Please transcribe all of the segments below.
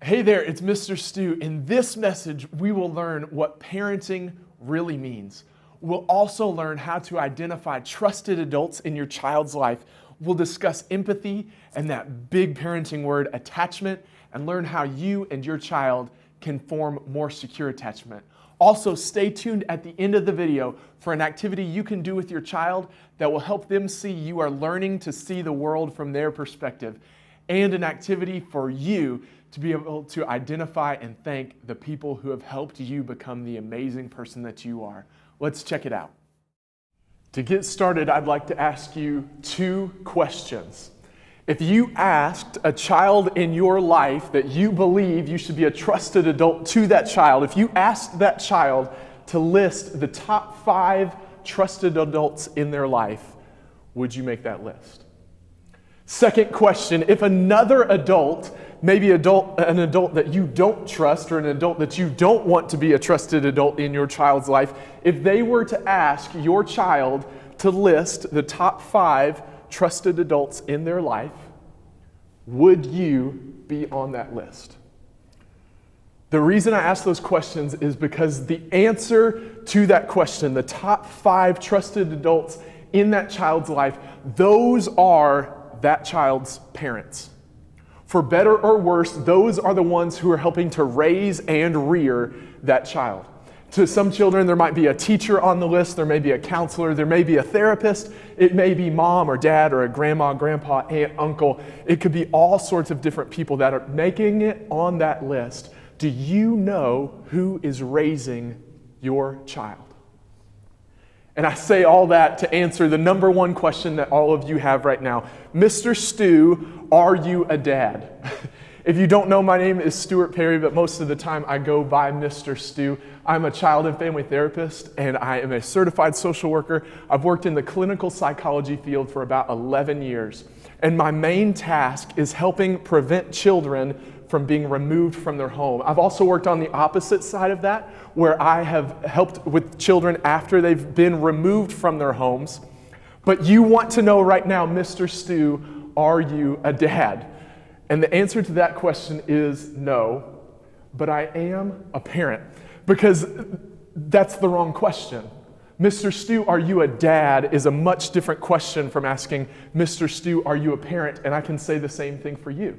Hey there, it's Mr. Stu. In this message, we will learn what parenting really means. We'll also learn how to identify trusted adults in your child's life. We'll discuss empathy and that big parenting word, attachment, and learn how you and your child can form more secure attachment. Also, stay tuned at the end of the video for an activity you can do with your child that will help them see you are learning to see the world from their perspective, and an activity for you to be able to identify and thank the people who have helped you become the amazing person that you are. Let's check it out. To get started, I'd like to ask you two questions. If you asked a child in your life that you believe you should be a trusted adult to that child, if you asked that child to list the top 5 trusted adults in their life, would you make that list? Second question, if another adult, maybe an adult that you don't trust or an adult that you don't want to be a trusted adult in your child's life, if they were to ask your child to list the top 5 trusted adults in their life, would you be on that list? The reason I ask those questions is because the answer to that question, the top 5 trusted adults in that child's life, those are that child's parents. For better or worse, those are the ones who are helping to raise and rear that child. To some children, there might be a teacher on the list, there may be a counselor, there may be a therapist, it may be mom or dad or a grandma, grandpa, aunt, uncle. It could be all sorts of different people that are making it on that list. Do you know who is raising your child? And I say all that to answer the number one question that all of you have right now. Mr. Stu, are you a dad? If you don't know, my name is Stuart Perry, but most of the time I go by Mr. Stu. I'm a child and family therapist, and I am a certified social worker. I've worked in the clinical psychology field for about 11 years. And my main task is helping prevent children from being removed from their home. I've also worked on the opposite side of that, where I have helped with children after they've been removed from their homes. But you want to know right now, Mr. Stu, are you a dad? And the answer to that question is no, but I am a parent, because that's the wrong question. Mr. Stu, are you a dad is a much different question from asking, Mr. Stu, are you a parent? And I can say the same thing for you.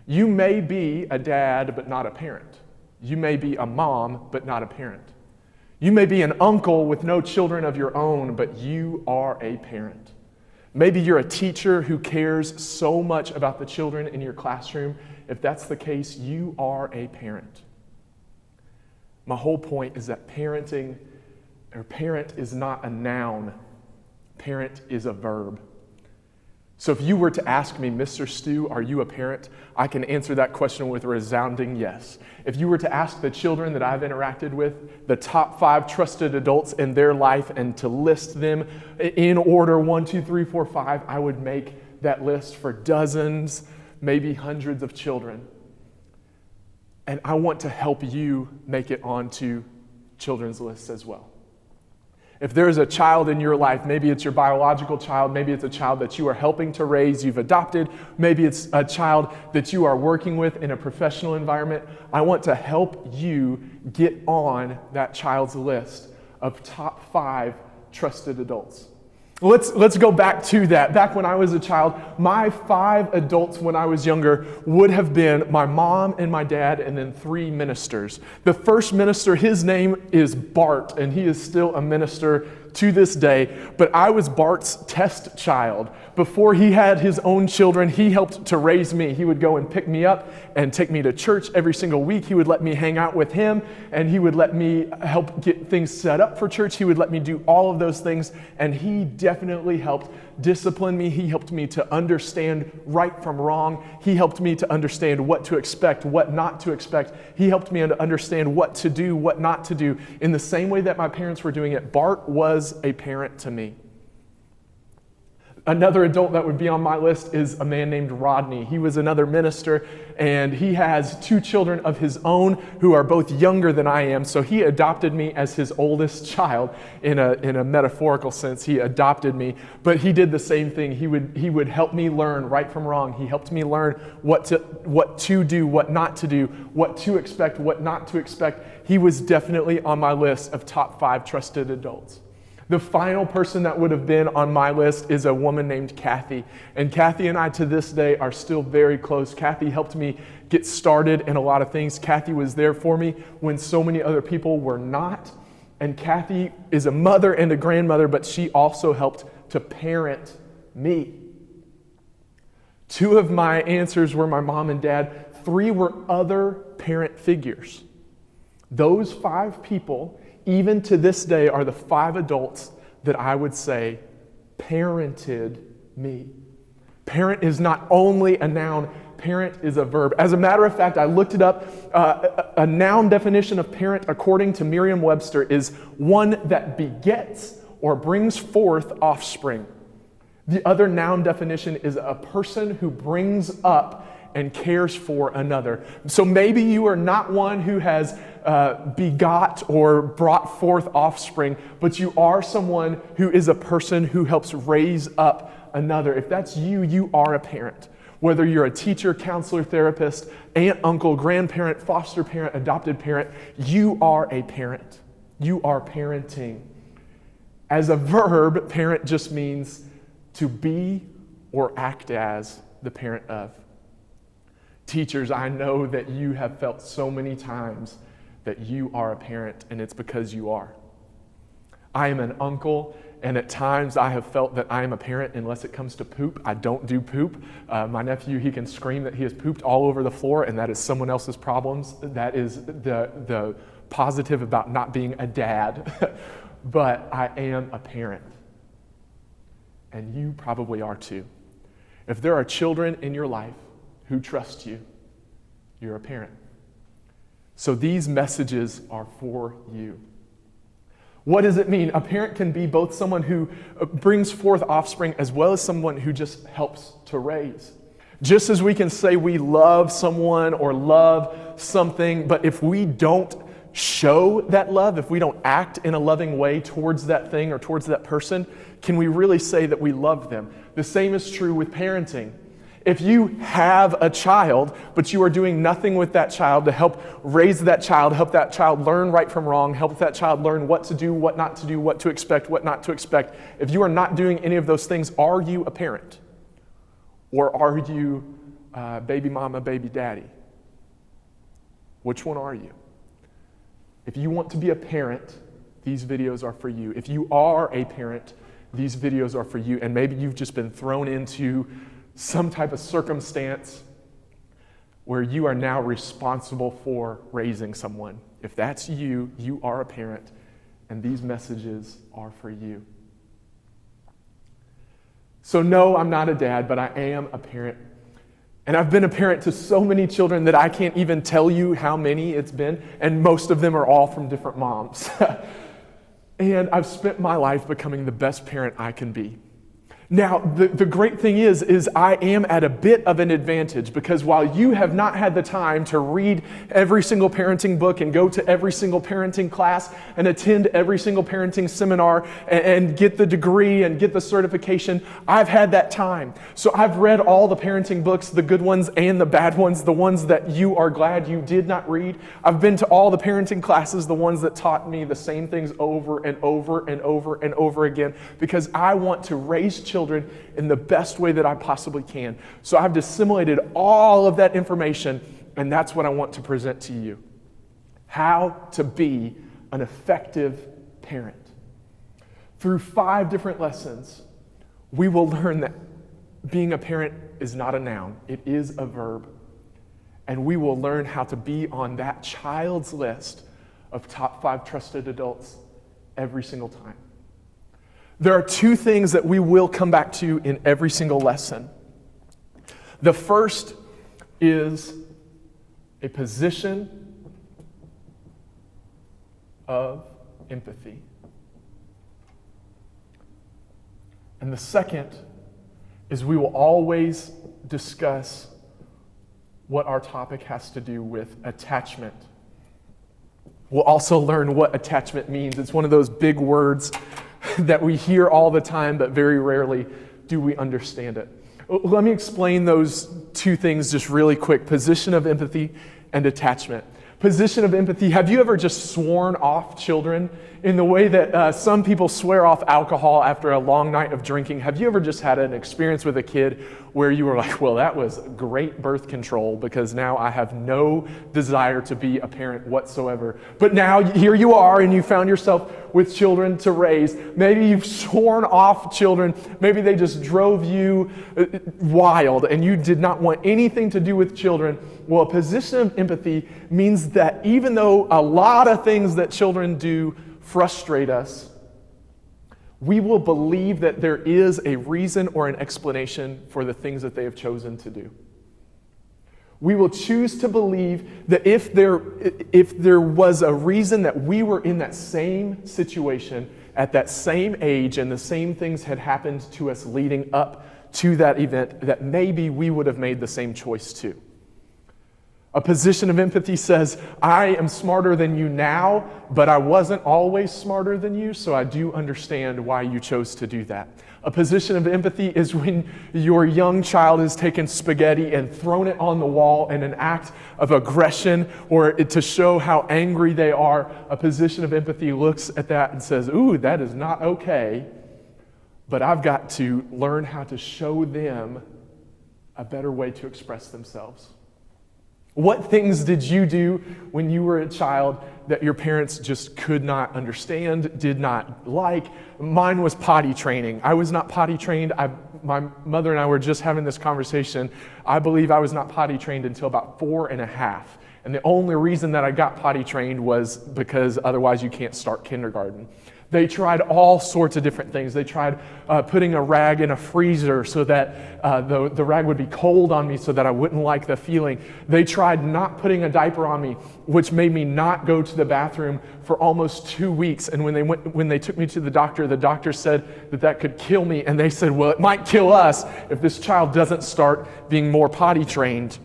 You may be a dad, but not a parent. You may be a mom, but not a parent. You may be an uncle with no children of your own, but you are a parent. Maybe you're a teacher who cares so much about the children in your classroom. If that's the case, you are a parent. My whole point is that parent is not a noun. Parent is a verb. So if you were to ask me, Mr. Stu, are you a parent? I can answer that question with a resounding yes. If you were to ask the children that I've interacted with, the top 5 trusted adults in their life, and to list them in order 1, 2, 3, 4, 5, I would make that list for dozens, maybe hundreds of children. And I want to help you make it onto children's lists as well. If there's a child in your life, maybe it's your biological child, maybe it's a child that you are helping to raise, you've adopted, maybe it's a child that you are working with in a professional environment, I want to help you get on that child's list of top 5 trusted adults. Let's go back to that. Back when I was a child, my 5 adults when I was younger would have been my mom and my dad, and then 3 ministers. The first minister, his name is Bart, and he is still a minister to this day, but I was Bart's test child. Before he had his own children, he helped to raise me. He would go and pick me up and take me to church every single week. He would let me hang out with him, and he would let me help get things set up for church. He would let me do all of those things, and he definitely helped discipline me. He helped me to understand right from wrong. He helped me to understand what to expect, what not to expect. He helped me to understand what to do, what not to do. In the same way that my parents were doing it, Bart was a parent to me. Another adult that would be on my list is a man named Rodney. He was another minister, and he has 2 children of his own who are both younger than I am. So he adopted me as his oldest child in a metaphorical sense. He adopted me, but he did the same thing. He would help me learn right from wrong. He helped me learn what to do, what not to do, what to expect, what not to expect. He was definitely on my list of top 5 trusted adults. The final person that would have been on my list is a woman named Kathy. And Kathy and I to this day are still very close. Kathy helped me get started in a lot of things. Kathy was there for me when so many other people were not. And Kathy is a mother and a grandmother, but she also helped to parent me. 2 of my answers were my mom and dad. 3 were other parent figures. Those 5 people, even to this day, are the 5 adults that I would say parented me. Parent is not only a noun, parent is a verb. As a matter of fact, I looked it up. A noun definition of parent, according to Merriam-Webster, is one that begets or brings forth offspring. The other noun definition is a person who brings up and cares for another. So maybe you are not one who has begot or brought forth offspring, but you are someone who is a person who helps raise up another. If that's you, you are a parent. Whether you're a teacher, counselor, therapist, aunt, uncle, grandparent, foster parent, adopted parent, you are a parent. You are parenting. As a verb, parent just means to be or act as the parent of. Teachers, I know that you have felt so many times that you are a parent, and it's because you are. I am an uncle, and at times I have felt that I am a parent unless it comes to poop. I don't do poop. My nephew, he can scream that he has pooped all over the floor, and that is someone else's problems. That is the positive about not being a dad. But I am a parent, and you probably are too. If there are children in your life who trust you, you're a parent. So these messages are for you. What does it mean? A parent can be both someone who brings forth offspring as well as someone who just helps to raise. Just as we can say we love someone or love something, but if we don't show that love, if we don't act in a loving way towards that thing or towards that person, can we really say that we love them? The same is true with parenting. If you have a child, but you are doing nothing with that child to help raise that child, help that child learn right from wrong, help that child learn what to do, what not to do, what to expect, what not to expect, if you are not doing any of those things, are you a parent? Or are you baby mama, baby daddy? Which one are you? If you want to be a parent, these videos are for you. If you are a parent, these videos are for you. And maybe you've just been thrown into some type of circumstance where you are now responsible for raising someone. If that's you, you are a parent, and these messages are for you. So no, I'm not a dad, but I am a parent. And I've been a parent to so many children that I can't even tell you how many it's been, and most of them are all from different moms. And I've spent my life becoming the best parent I can be. Now, the great thing is I am at a bit of an advantage because while you have not had the time to read every single parenting book and go to every single parenting class and attend every single parenting seminar and get the degree and get the certification, I've had that time. So I've read all the parenting books, the good ones and the bad ones, the ones that you are glad you did not read. I've been to all the parenting classes, the ones that taught me the same things over and over and over and over again because I want to raise children in the best way that I possibly can. So I've disseminated all of that information, and that's what I want to present to you. How to be an effective parent. Through 5 different lessons, we will learn that being a parent is not a noun, it is a verb. And we will learn how to be on that child's list of top 5 trusted adults every single time. There are 2 things that we will come back to in every single lesson. The first is a position of empathy. And the second is we will always discuss what our topic has to do with attachment. We'll also learn what attachment means. It's one of those big words that we hear all the time, but very rarely do we understand it. Let me explain those two things just really quick. Position of empathy and attachment. Position of empathy. Have you ever just sworn off children in the way that some people swear off alcohol after a long night of drinking? Have you ever just had an experience with a kid where you were like, well, that was great birth control because now I have no desire to be a parent whatsoever. But now here you are and you found yourself with children to raise. Maybe you've sworn off children. Maybe they just drove you wild and you did not want anything to do with children. Well, a position of empathy means that even though a lot of things that children do frustrate us, we will believe that there is a reason or an explanation for the things that they have chosen to do. We will choose to believe that if there was a reason that we were in that same situation at that same age and the same things had happened to us leading up to that event, that maybe we would have made the same choice too. A position of empathy says, I am smarter than you now, but I wasn't always smarter than you, so I do understand why you chose to do that. A position of empathy is when your young child has taken spaghetti and thrown it on the wall in an act of aggression or to show how angry they are. A position of empathy looks at that and says, ooh, that is not okay, but I've got to learn how to show them a better way to express themselves. What things did you do when you were a child that your parents just could not understand, did not like? Mine was potty training. I was not potty trained. My mother and I were just having this conversation. I believe I was not potty trained until about 4.5. And the only reason that I got potty trained was because otherwise you can't start kindergarten. They tried all sorts of different things. They tried putting a rag in a freezer so that the rag would be cold on me so that I wouldn't like the feeling. They tried not putting a diaper on me, which made me not go to the bathroom for almost 2 weeks. And when they took me to the doctor said that could kill me. And they said, well, it might kill us if this child doesn't start being more potty trained.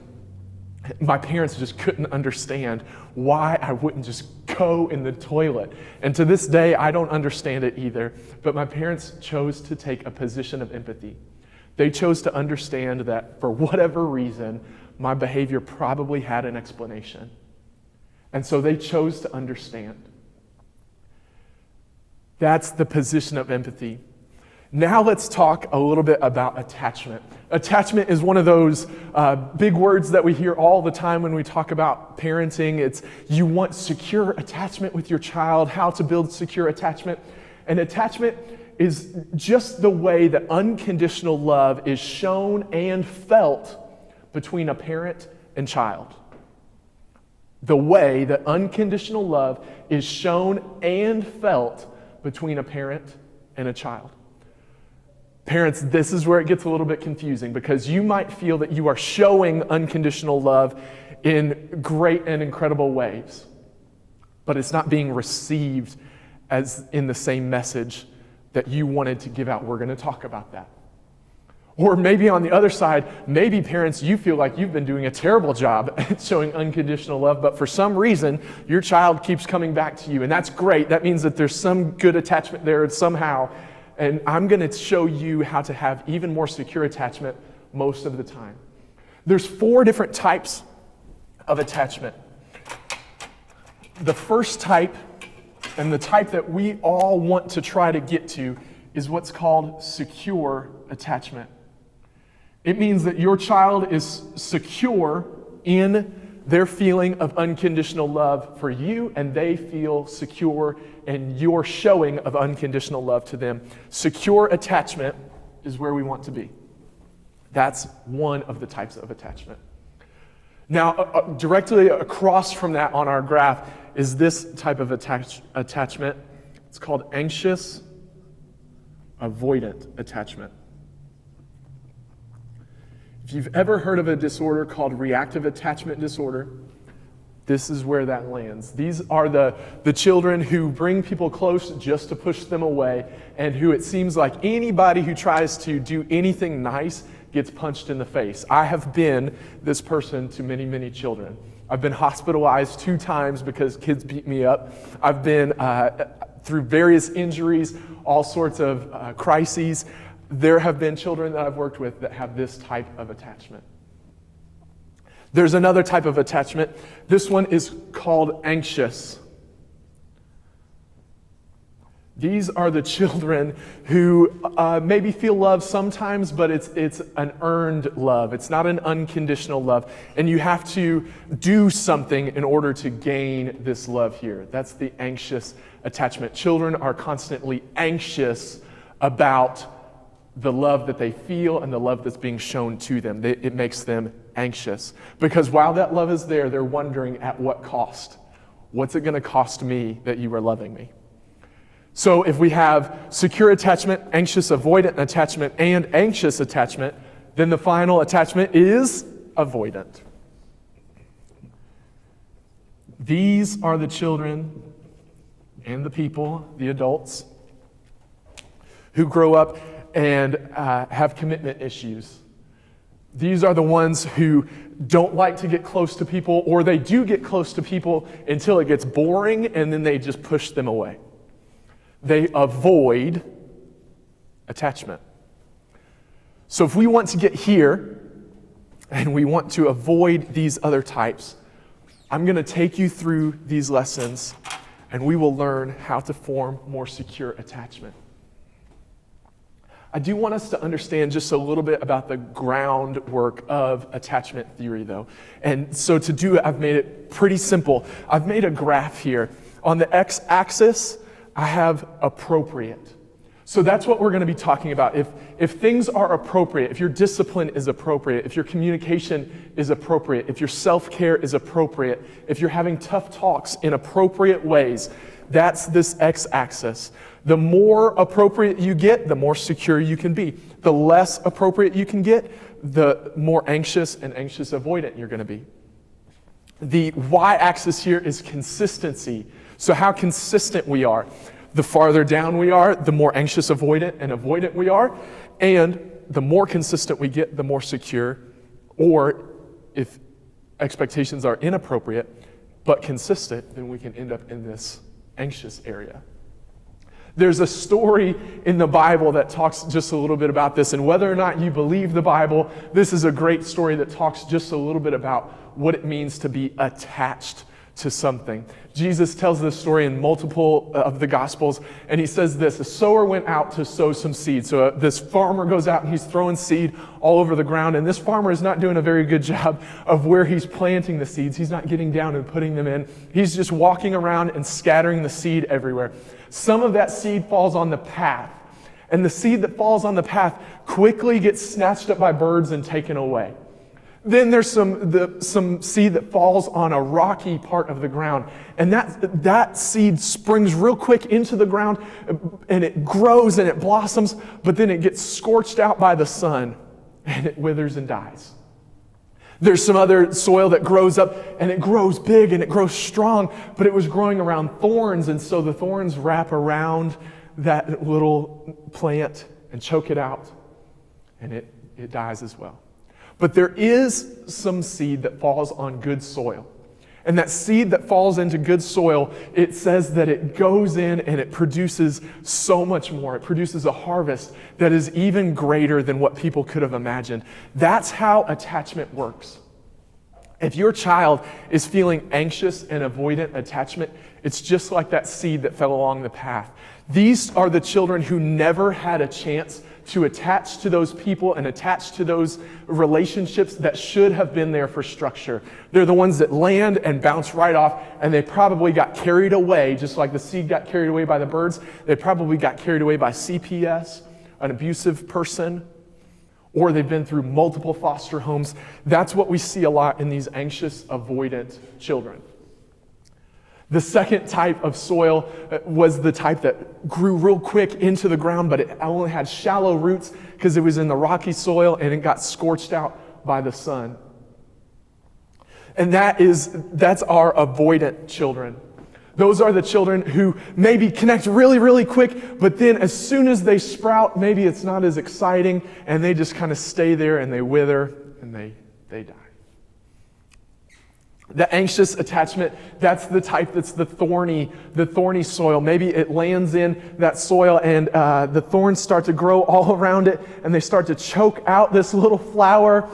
My parents just couldn't understand why I wouldn't just go in the toilet. And to this day, I don't understand it either. But my parents chose to take a position of empathy. They chose to understand that for whatever reason, my behavior probably had an explanation. And so they chose to understand. That's the position of empathy. Now let's talk a little bit about attachment. Attachment is one of those big words that we hear all the time when we talk about parenting. It's you want secure attachment with your child, how to build secure attachment. And attachment is just the way that unconditional love is shown and felt between a parent and child. The way that unconditional love is shown and felt between a parent and a child. Parents, this is where it gets a little bit confusing because you might feel that you are showing unconditional love in great and incredible ways, but it's not being received as in the same message that you wanted to give out. We're going to talk about that. Or maybe on the other side, maybe parents, you feel like you've been doing a terrible job at showing unconditional love, but for some reason, your child keeps coming back to you, and that's great. That means that there's some good attachment there somehow. And I'm going to show you how to have even more secure attachment most of the time. There's 4 different types of attachment. The first type, and the type that we all want to try to get to, is what's called secure attachment. It means that your child is secure in their feeling of unconditional love for you, and they feel secure in your showing of unconditional love to them. Secure attachment is where we want to be. That's one of the types of attachment. Now, directly across from that on our graph is this type of attachment. It's called anxious avoidant attachment. If you've ever heard of a disorder called reactive attachment disorder, this is where that lands. These are the children who bring people close just to push them away, and who it seems like anybody who tries to do anything nice gets punched in the face. I have been this person to many, many children. I've been hospitalized 2 times because kids beat me up. I've been through various injuries, all sorts of crises. There have been children that I've worked with that have this type of attachment. There's another type of attachment. This one is called anxious. These are the children who maybe feel love sometimes, but it's an earned love. It's not an unconditional love. And you have to do something in order to gain this love here. That's the anxious attachment. Children are constantly anxious about the love that they feel and the love that's being shown to them. It makes them anxious. Because while that love is there, they're wondering at what cost? What's it going to cost me that you are loving me? So if we have secure attachment, anxious avoidant attachment, and anxious attachment, then the final attachment is avoidant. These are the children and the people, the adults, who grow up and have commitment issues. These are the ones who don't like to get close to people, or they do get close to people until it gets boring, and then they just push them away. They avoid attachment. So if we want to get here, and we want to avoid these other types, I'm going to take you through these lessons, and we will learn how to form more secure attachment. I do want us to understand just a little bit about the groundwork of attachment theory, though. And so to do it, I've made it pretty simple. I've made a graph here. On the x-axis, I have appropriate. So that's what we're going to be talking about. If things are appropriate, if your discipline is appropriate, if your communication is appropriate, if your self-care is appropriate, if you're having tough talks in appropriate ways, that's this x-axis. The more appropriate you get, the more secure you can be. The less appropriate you can get, the more anxious and anxious avoidant you're going to be. The y-axis here is consistency. So how consistent we are. The farther down we are, the more anxious avoidant and avoidant we are. And the more consistent we get, the more secure. Or if expectations are inappropriate but consistent, then we can end up in this anxious area. There's a story in the Bible that talks just a little bit about this, and whether or not you believe the Bible, this is a great story that talks just a little bit about what it means to be attached to something. Jesus tells this story in multiple of the Gospels, and he says this: a sower went out to sow some seed. So this farmer goes out and he's throwing seed all over the ground, and this farmer is not doing a very good job of where he's planting the seeds. He's not getting down and putting them in. He's just walking around and scattering the seed everywhere. Some of that seed falls on the path, and the seed that falls on the path quickly gets snatched up by birds and taken away. Then there's some seed that falls on a rocky part of the ground, and that seed springs real quick into the ground, and it grows and it blossoms, but then it gets scorched out by the sun, and it withers and dies. There's some other soil that grows up, and it grows big and it grows strong, but it was growing around thorns, and so the thorns wrap around that little plant and choke it out, and it dies as well. But there is some seed that falls on good soil. And that seed that falls into good soil, it says that it goes in and it produces so much more. It produces a harvest that is even greater than what people could have imagined. That's how attachment works. If your child is feeling anxious and avoidant attachment, it's just like that seed that fell along the path. These are the children who never had a chance to attach to those people and attach to those relationships that should have been there for structure. They're the ones that land and bounce right off, and they probably got carried away, just like the seed got carried away by the birds. They probably got carried away by CPS, an abusive person, or they've been through multiple foster homes. That's what we see a lot in these anxious, avoidant children. The second type of soil was the type that grew real quick into the ground, but it only had shallow roots because it was in the rocky soil and it got scorched out by the sun. And that's our avoidant children. Those are the children who maybe connect really, really quick, but then as soon as they sprout, maybe it's not as exciting, and they just kind of stay there and they wither and they die. The anxious attachment, that's the type that's the thorny soil. Maybe it lands in that soil and the thorns start to grow all around it and they start to choke out this little flower.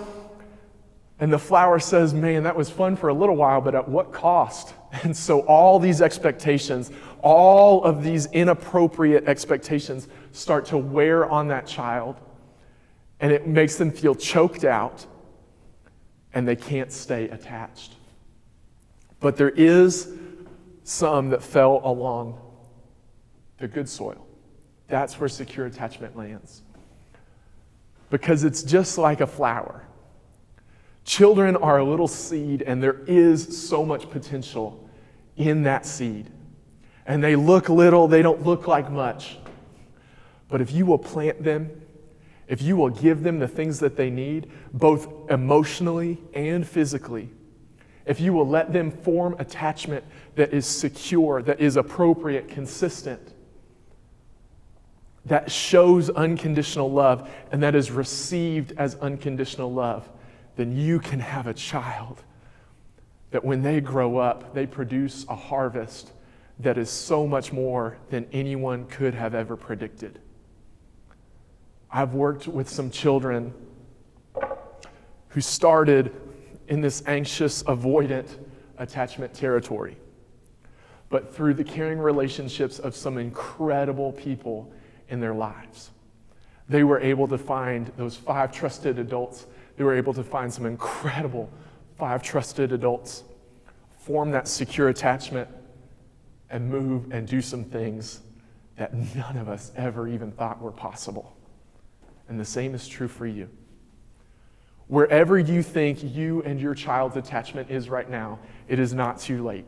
And the flower says, man, that was fun for a little while, but at what cost? And so all these expectations, all of these inappropriate expectations start to wear on that child, and it makes them feel choked out, and they can't stay attached. But there is some that fell along the good soil. That's where secure attachment lands. Because it's just like a flower. Children are a little seed, and there is so much potential in that seed. And they look little, they don't look like much. But if you will plant them, if you will give them the things that they need, both emotionally and physically, if you will let them form attachment that is secure, that is appropriate, consistent, that shows unconditional love, and that is received as unconditional love, then you can have a child that when they grow up, they produce a harvest that is so much more than anyone could have ever predicted. I've worked with some children who started in this anxious, avoidant attachment territory. But through the caring relationships of some incredible people in their lives, they were able to find those 5 trusted adults. They were able to find some incredible 5 trusted adults, form that secure attachment, and move and do some things that none of us ever even thought were possible. And the same is true for you. Wherever you think you and your child's attachment is right now, it is not too late.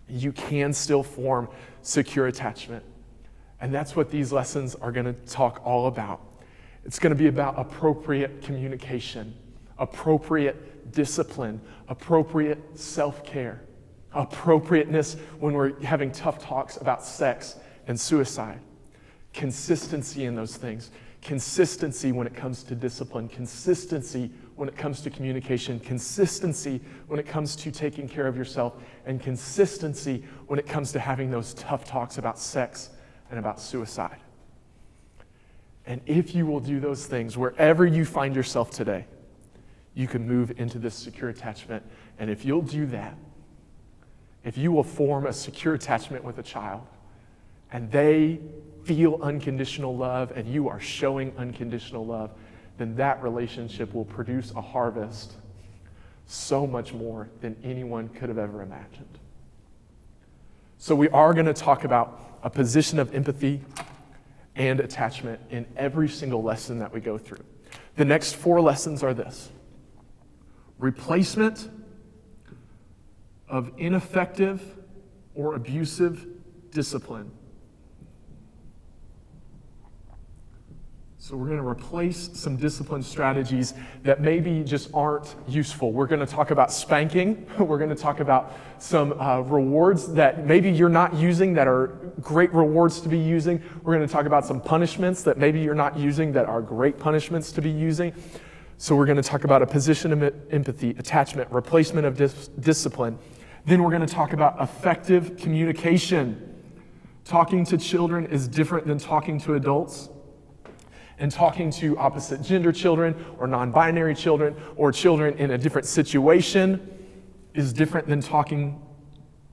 You can still form secure attachment. And that's what these lessons are going to talk all about. It's going to be about appropriate communication, appropriate discipline, appropriate self-care, appropriateness when we're having tough talks about sex and suicide, consistency in those things, consistency when it comes to discipline, consistency when it comes to communication, consistency when it comes to taking care of yourself, and consistency when it comes to having those tough talks about sex and about suicide. And if you will do those things, wherever you find yourself today, you can move into this secure attachment. And if you'll do that, if you will form a secure attachment with a child, and they feel unconditional love, and you are showing unconditional love, then that relationship will produce a harvest so much more than anyone could have ever imagined. So we are going to talk about a position of empathy and attachment in every single lesson that we go through. The next 4 lessons are this: replacement of ineffective or abusive discipline. So we're going to replace some discipline strategies that maybe just aren't useful. We're going to talk about spanking. We're going to talk about some rewards that maybe you're not using that are great rewards to be using. We're going to talk about some punishments that maybe you're not using that are great punishments to be using. So we're going to talk about a position of empathy, attachment, replacement of discipline. Then we're going to talk about effective communication. Talking to children is different than talking to adults. And talking to opposite gender children or non-binary children or children in a different situation is different than talking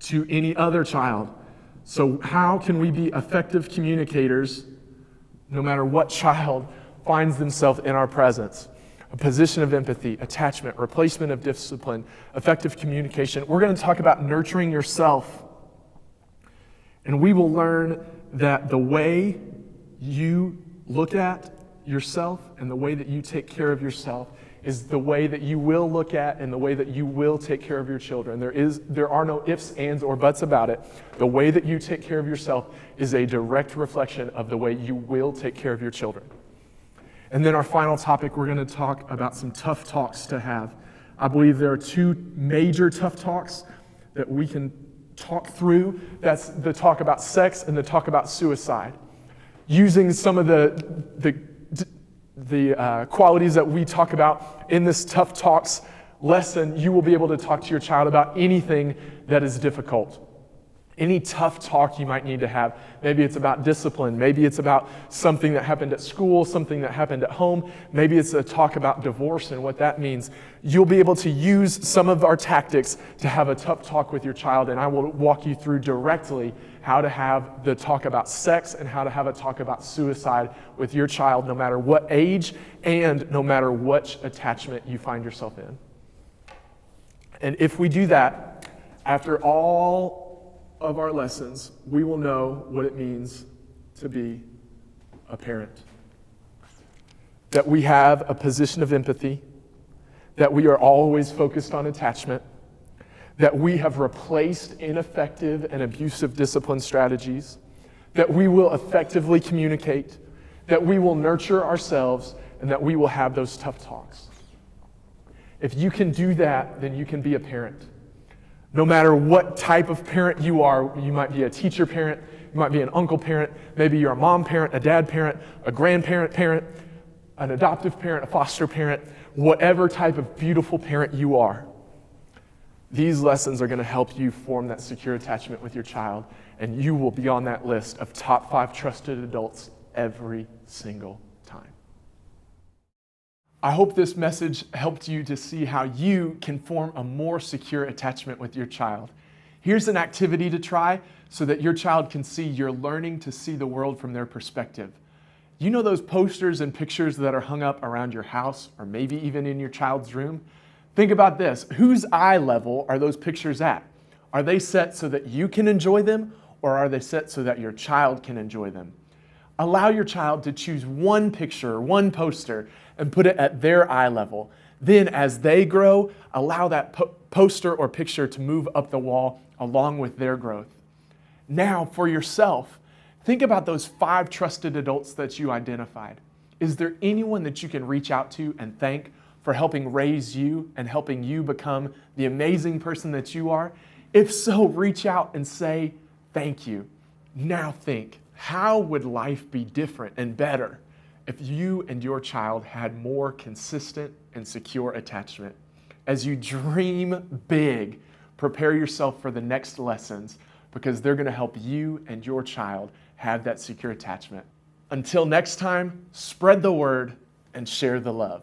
to any other child. So how can we be effective communicators no matter what child finds themselves in our presence? A position of empathy, attachment, replacement of discipline, effective communication. We're going to talk about nurturing yourself. And we will learn that the way you look at yourself and the way that you take care of yourself is the way that you will look at and the way that you will take care of your children. There are no ifs, ands, or buts about it. The way that you take care of yourself is a direct reflection of the way you will take care of your children. And then our final topic, we're going to talk about some tough talks to have. I believe there are two major tough talks that we can talk through. That's the talk about sex and the talk about suicide. Using some of the qualities that we talk about in this tough talks lesson, you will be able to talk to your child about anything that is difficult. Any tough talk you might need to have. Maybe it's about discipline. Maybe it's about something that happened at school, something that happened at home. Maybe it's a talk about divorce and what that means. You'll be able to use some of our tactics to have a tough talk with your child, and I will walk you through directly how to have the talk about sex and how to have a talk about suicide with your child, no matter what age and no matter which attachment you find yourself in. And if we do that, after all of our lessons, we will know what it means to be a parent. That we have a position of empathy, that we are always focused on attachment, that we have replaced ineffective and abusive discipline strategies, that we will effectively communicate, that we will nurture ourselves, and that we will have those tough talks. If you can do that, then you can be a parent. No matter what type of parent you are, you might be a teacher parent, you might be an uncle parent, maybe you're a mom parent, a dad parent, a grandparent parent, an adoptive parent, a foster parent, whatever type of beautiful parent you are. These lessons are going to help you form that secure attachment with your child, and you will be on that list of top 5 trusted adults every single time. I hope this message helped you to see how you can form a more secure attachment with your child. Here's an activity to try so that your child can see you're learning to see the world from their perspective. You know those posters and pictures that are hung up around your house or maybe even in your child's room? Think about this. Whose eye level are those pictures at? Are they set so that you can enjoy them, or are they set so that your child can enjoy them? Allow your child to choose one picture, one poster, and put it at their eye level. Then as they grow, allow that poster or picture to move up the wall along with their growth. Now for yourself, think about those 5 trusted adults that you identified. Is there anyone that you can reach out to and thank for helping raise you and helping you become the amazing person that you are? If so, reach out and say thank you. Now think, how would life be different and better if you and your child had more consistent and secure attachment? As you dream big, prepare yourself for the next lessons, because they're going to help you and your child have that secure attachment. Until next time, spread the word and share the love.